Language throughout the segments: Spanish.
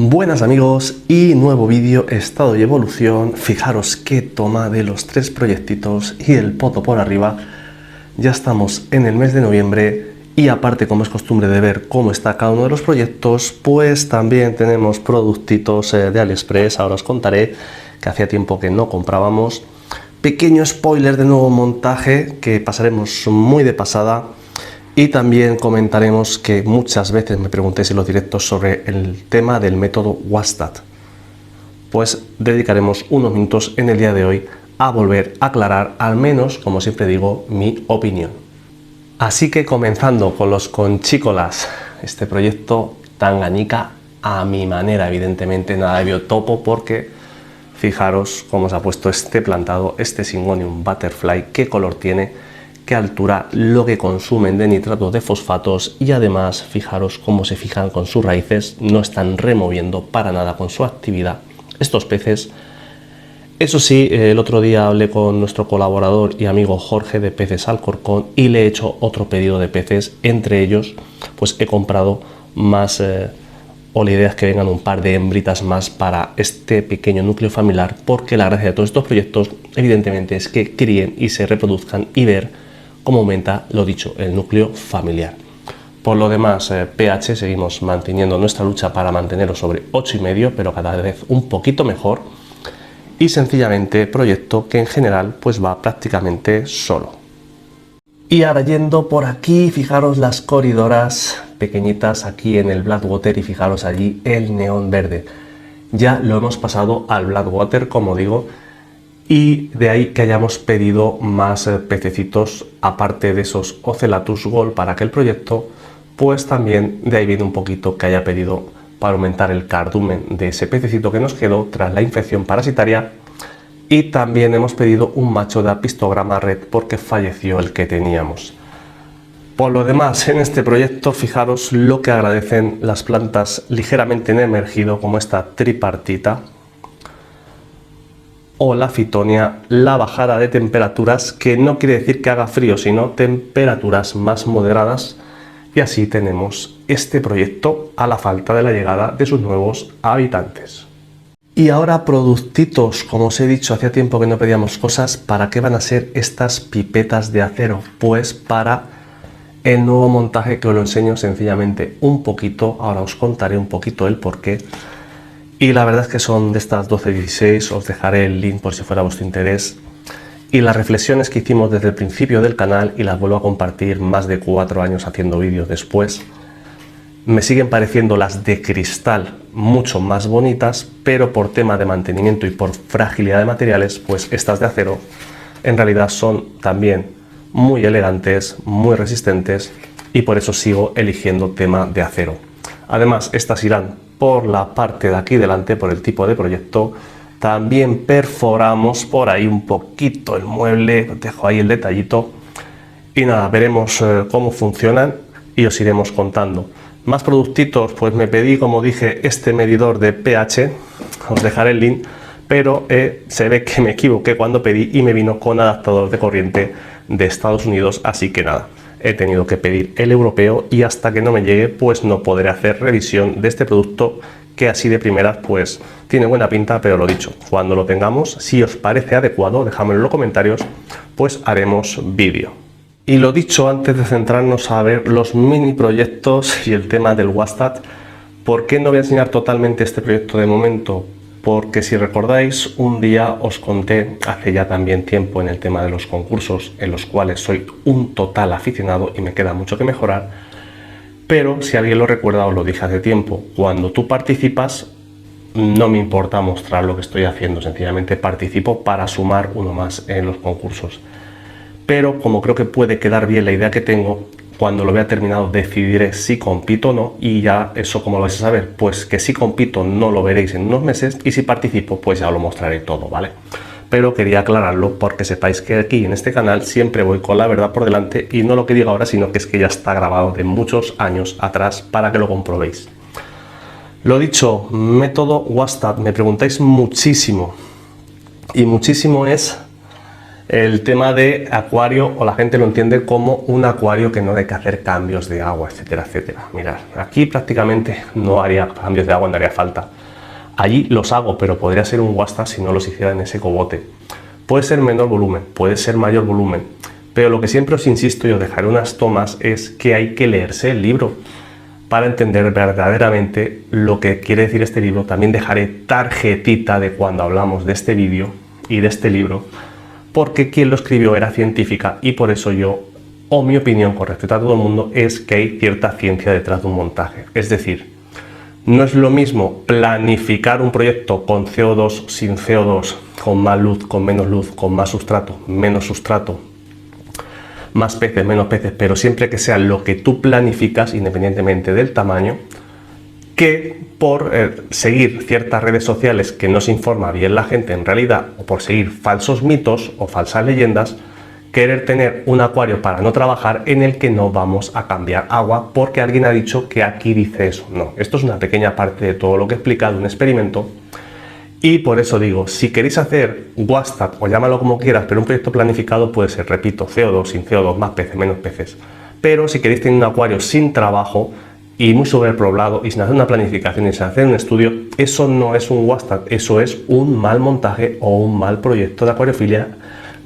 Buenas amigos y nuevo vídeo estado y evolución. Fijaros qué toma de los tres proyectitos y el poto por arriba. Ya estamos en el mes de noviembre y aparte, como es costumbre de ver cómo está cada uno de los proyectos, pues también tenemos productitos de AliExpress. Ahora os contaré que hacía tiempo que no comprábamos. Pequeño spoiler de nuevo montaje que pasaremos muy de pasada. Y también comentaremos que muchas veces me preguntéis en los directos sobre el tema del método WhatsApp. Pues dedicaremos unos minutos en el día de hoy a volver a aclarar, al menos, como siempre digo, mi opinión. Así que comenzando con los conchícolas, este proyecto Tanganica a mi manera, evidentemente nada de biotopo, porque fijaros cómo se ha puesto este plantado, este Syngonium Butterfly, qué color tiene, qué altura, lo que consumen de nitratos de fosfatos y además fijaros cómo se fijan con sus raíces, no están removiendo para nada con su actividad estos peces. Eso sí, el otro día hablé con nuestro colaborador y amigo Jorge de Peces Alcorcón y le he hecho otro pedido de peces. Entre ellos pues he comprado más o la idea es que vengan un par de hembritas más para este pequeño núcleo familiar, porque la gracia de todos estos proyectos evidentemente es que críen y se reproduzcan y ver cómo aumenta, lo dicho, el núcleo familiar. Por lo demás, pH, seguimos manteniendo nuestra lucha para mantenerlo sobre 8,5, pero cada vez un poquito mejor. Y sencillamente proyecto que en general pues va prácticamente solo. Y ahora yendo por aquí, fijaros las coridoras pequeñitas aquí en el Blackwater y fijaros allí el neón verde. Ya lo hemos pasado al Blackwater, como digo, y de ahí que hayamos pedido más pececitos aparte de esos Ocellatus Gold para aquel proyecto, pues también de ahí viene un poquito que haya pedido para aumentar el cardumen de ese pececito que nos quedó tras la infección parasitaria. Y también hemos pedido un macho de Apistograma red porque falleció el que teníamos. Por lo demás, en este proyecto fijaros lo que agradecen las plantas ligeramente en emergido, como esta tripartita o la fitonia, la bajada de temperaturas, que no quiere decir que haga frío, sino temperaturas más moderadas. Y así tenemos este proyecto a la falta de la llegada de sus nuevos habitantes. Y ahora productitos, como os he dicho, hacía tiempo que no pedíamos cosas. ¿Para qué van a ser estas pipetas de acero? Pues para el nuevo montaje que os lo enseño sencillamente un poquito. Ahora os contaré un poquito el porqué. Y la verdad es que son de estas 12-16, os dejaré el link por si fuera vuestro interés. Y las reflexiones que hicimos desde el principio del canal, y las vuelvo a compartir más de 4 años haciendo vídeos después, me siguen pareciendo las de cristal mucho más bonitas, pero por tema de mantenimiento y por fragilidad de materiales, pues estas de acero en realidad son también muy elegantes, muy resistentes, y por eso sigo eligiendo tema de acero. Además, estas irán por la parte de aquí delante, por el tipo de proyecto. También perforamos por ahí un poquito el mueble, os dejo ahí el detallito. Y nada, veremos cómo funcionan y os iremos contando. Más productitos, pues me pedí, como dije, este medidor de pH, os dejaré el link, pero se ve que me equivoqué cuando pedí y me vino con adaptador de corriente de Estados Unidos, así que nada, he tenido que pedir el europeo y hasta que no me llegue pues no podré hacer revisión de este producto, que así de primeras pues tiene buena pinta, pero lo dicho, cuando lo tengamos, si os parece adecuado, dejadmelo en los comentarios, pues haremos vídeo. Y lo dicho, antes de centrarnos a ver los mini proyectos y el tema del WhatsApp, ¿por qué no voy a enseñar totalmente este proyecto de momento? Porque si recordáis, un día os conté hace ya también tiempo en el tema de los concursos, en los cuales soy un total aficionado y me queda mucho que mejorar, pero si alguien lo recuerda, os lo dije hace tiempo, cuando tú participas no me importa mostrar lo que estoy haciendo, sencillamente participo para sumar uno más en los concursos. Pero como creo que puede quedar bien la idea que tengo, cuando lo vea terminado decidiré si compito o no, y ya eso como lo vais a saber, pues que si compito no lo veréis en unos meses, y si participo pues ya lo mostraré todo, ¿vale? Pero quería aclararlo porque sepáis que aquí en este canal siempre voy con la verdad por delante, y no lo que digo ahora, sino que es que ya está grabado de muchos años atrás para que lo comprobéis. Lo dicho, método WhatsApp, me preguntáis muchísimo, y muchísimo es el tema de acuario, o la gente lo entiende como un acuario que no hay que hacer cambios de agua, etcétera, etcétera. Mirad, aquí prácticamente no haría cambios de agua, no haría falta. Allí los hago, pero podría ser un Wasta si no los hiciera en ese cogote. Puede ser menor volumen, puede ser mayor volumen, pero lo que siempre os insisto y os dejaré unas tomas es que hay que leerse el libro para entender verdaderamente lo que quiere decir este libro. También dejaré tarjetita de cuando hablamos de este vídeo y de este libro, porque quien lo escribió era científica y por eso yo, o mi opinión con respecto a todo el mundo, es que hay cierta ciencia detrás de un montaje. Es decir, no es lo mismo planificar un proyecto con CO2, sin CO2, con más luz, con menos luz, con más sustrato, menos sustrato, más peces, menos peces, pero siempre que sea lo que tú planificas, independientemente del tamaño, que por seguir ciertas redes sociales que no se informa bien la gente en realidad, o por seguir falsos mitos o falsas leyendas, querer tener un acuario para no trabajar en el que no vamos a cambiar agua porque alguien ha dicho que aquí dice eso. No, esto es una pequeña parte de todo lo que he explicado, un experimento. Y por eso digo, si queréis hacer Wasta o llámalo como quieras, pero un proyecto planificado puede ser, repito, CO2, sin CO2, más peces, menos peces. Pero si queréis tener un acuario sin trabajo y muy sobrepoblado y sin hacer una planificación y sin hacer un estudio, eso no es un Wasta, eso es un mal montaje o un mal proyecto de acuariofilia.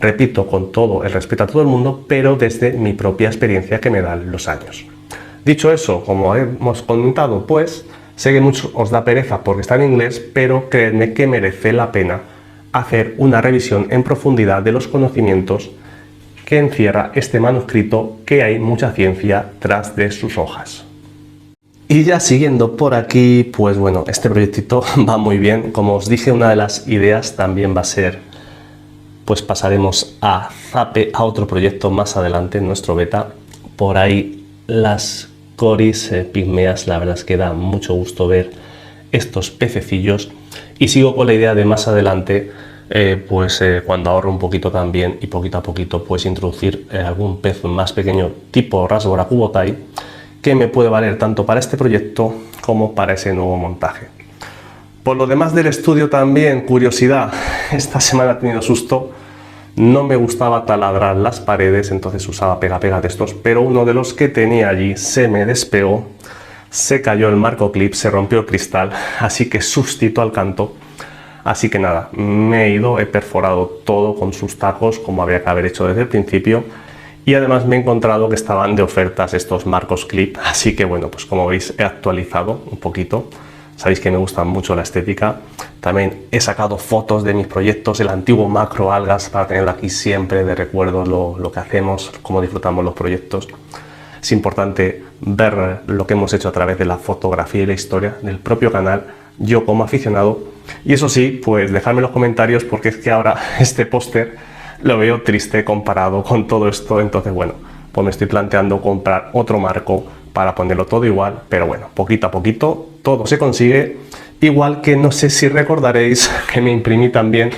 Repito, con todo el respeto a todo el mundo, pero desde mi propia experiencia que me dan los años. Dicho eso, como hemos comentado, pues sé que muchos os da pereza porque está en inglés, pero creedme que merece la pena hacer una revisión en profundidad de los conocimientos que encierra este manuscrito, que hay mucha ciencia tras de sus hojas. Y ya siguiendo por aquí, pues bueno, este proyectito va muy bien. Como os dije, una de las ideas también va a ser, pues pasaremos a Zape, a otro proyecto más adelante en nuestro beta. Por ahí las coris pigmeas, la verdad es que da mucho gusto ver estos pececillos. Y sigo con la idea de más adelante, cuando ahorro un poquito también y poquito a poquito, pues introducir algún pez más pequeño tipo Rasbora cubotai, que me puede valer tanto para este proyecto como para ese nuevo montaje. Por lo demás del estudio también, curiosidad, esta semana he tenido susto, no me gustaba taladrar las paredes, entonces usaba pega-pega de estos, pero uno de los que tenía allí se me despegó, se cayó el marco clip, se rompió el cristal, así que sustituto al canto. Así que nada, me he ido, he perforado todo con sus tacos, como habría que haber hecho desde el principio, y además me he encontrado que estaban de ofertas estos marcos clip, así que bueno, pues como veis he actualizado un poquito. Sabéis que me gusta mucho la estética. También he sacado fotos de mis proyectos, el antiguo macro algas, para tenerlo aquí siempre de recuerdo lo que hacemos, cómo disfrutamos los proyectos. Es importante ver lo que hemos hecho a través de la fotografía y la historia del propio canal, yo como aficionado. Y eso sí, pues dejadme en los comentarios, porque es que ahora este póster lo veo triste comparado con todo esto. Entonces bueno, pues me estoy planteando comprar otro marco para ponerlo todo igual, pero bueno, poquito a poquito todo se consigue. Igual que no sé si recordaréis que me imprimí también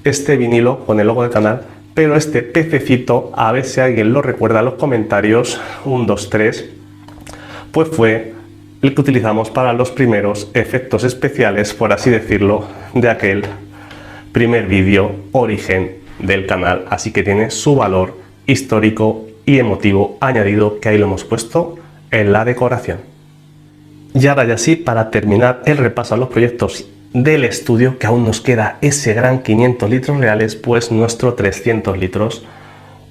este vinilo con el logo del canal, pero este pececito, a ver si alguien lo recuerda en los comentarios, 1, 2, 3, pues fue el que utilizamos para los primeros efectos especiales, por así decirlo, de aquel primer vídeo origen del canal, así que tiene su valor histórico y emotivo añadido, que ahí lo hemos puesto en la decoración. Y ahora ya sí, para terminar el repaso a los proyectos del estudio, que aún nos queda ese gran 500 litros reales, pues nuestro 300 litros,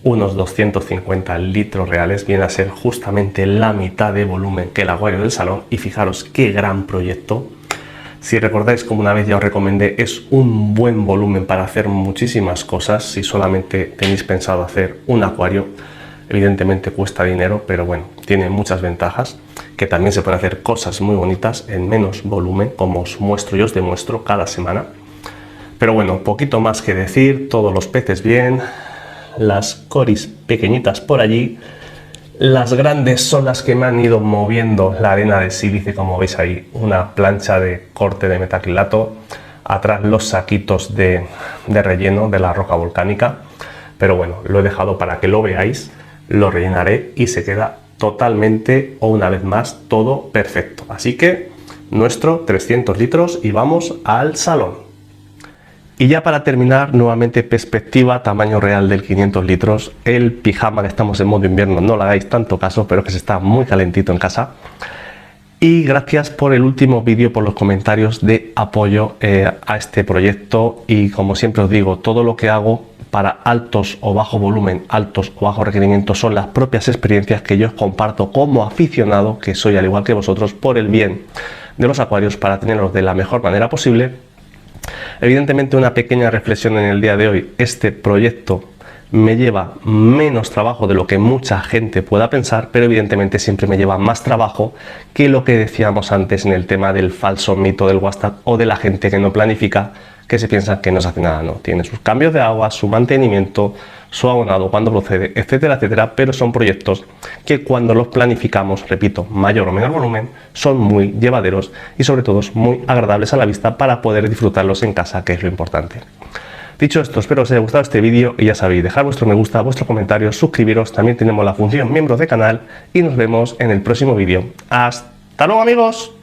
unos 250 litros reales, viene a ser justamente la mitad de volumen que el acuario del salón. Y fijaros qué gran proyecto. Si recordáis, como una vez ya os recomendé, es un buen volumen para hacer muchísimas cosas. Si solamente tenéis pensado hacer un acuario, evidentemente cuesta dinero, pero bueno, tiene muchas ventajas, que también se pueden hacer cosas muy bonitas en menos volumen, como os muestro y os demuestro cada semana. Pero bueno, poquito más que decir, todos los peces bien, las coris pequeñitas por allí, las grandes son las que me han ido moviendo la arena de sílice, como veis ahí, una plancha de corte de metacrilato, atrás los saquitos de relleno de la roca volcánica, pero bueno, lo he dejado para que lo veáis, lo rellenaré y se queda totalmente, o una vez más, todo perfecto. Así que nuestro 300 litros y vamos al salón. Y ya para terminar, nuevamente perspectiva, tamaño real del 500 litros. El pijama, que estamos en modo invierno, no le hagáis tanto caso, pero que se está muy calentito en casa. Y gracias por el último vídeo, por los comentarios de apoyo a este proyecto. Y como siempre os digo, todo lo que hago para altos o bajo volumen, altos o bajos requerimientos, son las propias experiencias que yo os comparto como aficionado, que soy al igual que vosotros, por el bien de los acuarios, para tenerlos de la mejor manera posible. Evidentemente, una pequeña reflexión en el día de hoy: este proyecto me lleva menos trabajo de lo que mucha gente pueda pensar, pero evidentemente siempre me lleva más trabajo que lo que decíamos antes en el tema del falso mito del WhatsApp o de la gente que no planifica, que se piensa que no se hace nada. No, tiene sus cambios de agua, su mantenimiento, su abonado cuando procede, etcétera, etcétera, pero son proyectos que cuando los planificamos, repito, mayor o menor volumen, son muy llevaderos y sobre todo muy agradables a la vista para poder disfrutarlos en casa, que es lo importante. Dicho esto, espero os haya gustado este vídeo y ya sabéis, dejar vuestro me gusta, vuestros comentarios, suscribiros, también tenemos la función miembros de canal y nos vemos en el próximo vídeo. ¡Hasta luego, amigos!